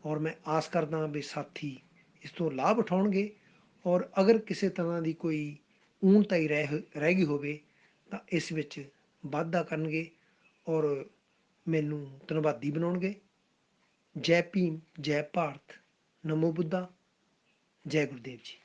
ਔਰ ਮੈਂ ਆਸ ਕਰਦਾ ਵੀ ਸਾਥੀ ਇਸ ਤੋਂ ਲਾਭ ਉਠਾਉਣਗੇ। ਔਰ ਅਗਰ ਕਿਸੇ ਤਰ੍ਹਾਂ ਦੀ ਕੋਈ ਊਣਤਾਈ ਰਹਿ ਗਈ ਹੋਵੇ ਤਾਂ ਇਸ ਵਿੱਚ ਵਾਧਾ ਕਰਨਗੇ ਔਰ ਮੈਨੂੰ ਧੰਨਵਾਦੀ ਬਣਾਉਣਗੇ। ਜੈ ਭੀਮ, ਜੈ ਭਾਰਤ, ਨਮੋ ਬੁੱਧਾ, ਜੈ ਗੁਰਦੇਵ ਜੀ।